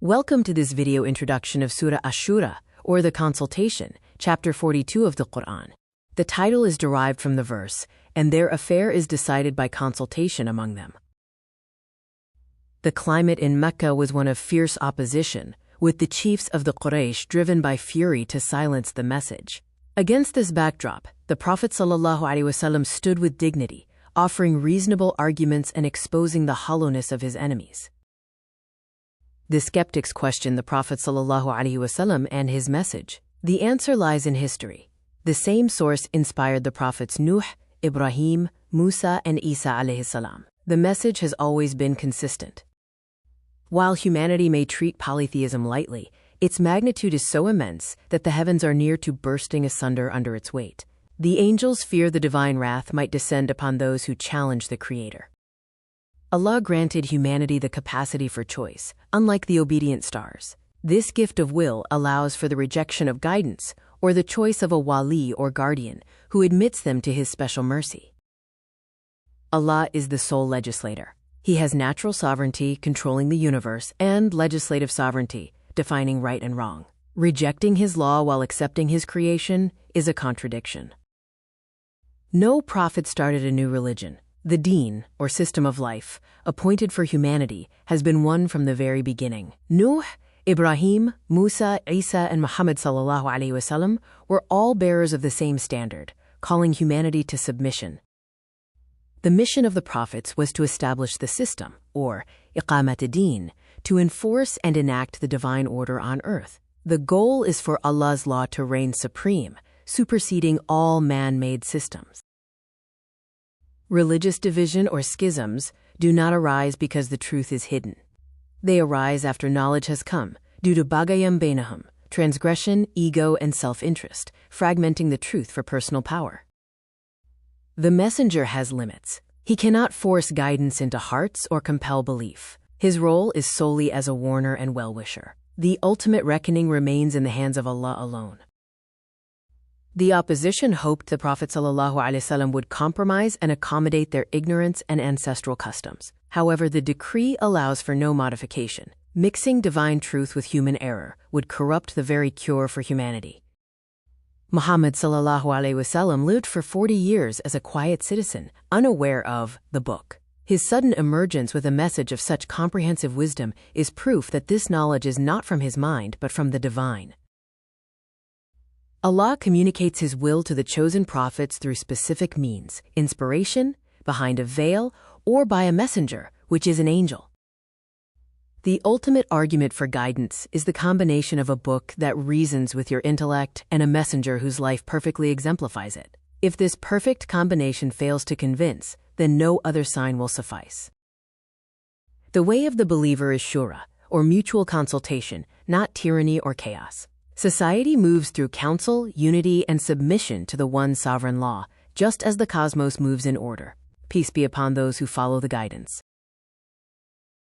Welcome to this video introduction of Surah Shura, or the Consultation, chapter 42 of the Quran. The title is derived from the verse, and their affair is decided by consultation among them. The climate in Mecca was one of fierce opposition, with the chiefs of the Quraysh driven by fury to silence the message. Against this backdrop, the Prophet ﷺ stood with dignity, offering reasonable arguments and exposing the hollowness of his enemies. The skeptics questioned the Prophet ﷺ and his message. The answer lies in history. The same source inspired the prophets Nuh, Ibrahim, Musa, and Isa alayhi salam. The message has always been consistent. While humanity may treat polytheism lightly, its magnitude is so immense that the heavens are near to bursting asunder under its weight. The angels fear the divine wrath might descend upon those who challenge the Creator. Allah granted humanity the capacity for choice, unlike the obedient stars. This gift of will allows for the rejection of guidance or the choice of a wali or guardian who admits them to His special mercy. Allah is the sole legislator. He has natural sovereignty, controlling the universe, and legislative sovereignty, defining right and wrong. Rejecting His law while accepting His creation is a contradiction. No prophet started a new religion. The deen, or system of life, appointed for humanity, has been one from the very beginning. Nuh, Ibrahim, Musa, Isa, and Muhammad ﷺ were all bearers of the same standard, calling humanity to submission. The mission of the prophets was to establish the system, or iqamat ad-din, to enforce and enact the divine order on earth. The goal is for Allah's law to reign supreme, superseding all man-made systems. Religious division or schisms do not arise because the truth is hidden. They arise after knowledge has come, due to bagayam bainahum, transgression, ego, and self-interest, fragmenting the truth for personal power. The messenger has limits. He cannot force guidance into hearts or compel belief. His role is solely as a warner and well-wisher. The ultimate reckoning remains in the hands of Allah alone. The opposition hoped the Prophet ﷺ would compromise and accommodate their ignorance and ancestral customs. However, the decree allows for no modification. Mixing divine truth with human error would corrupt the very cure for humanity. Muhammad ﷺ lived for 40 years as a quiet citizen, unaware of the book. His sudden emergence with a message of such comprehensive wisdom is proof that this knowledge is not from his mind but from the divine. Allah communicates His will to the chosen prophets through specific means: inspiration, behind a veil, or by a messenger, which is an angel. The ultimate argument for guidance is the combination of a book that reasons with your intellect and a messenger whose life perfectly exemplifies it. If this perfect combination fails to convince, then no other sign will suffice. The way of the believer is Shura, or mutual consultation, not tyranny or chaos. Society moves through counsel, unity, and submission to the one sovereign law, just as the cosmos moves in order. Peace be upon those who follow the guidance.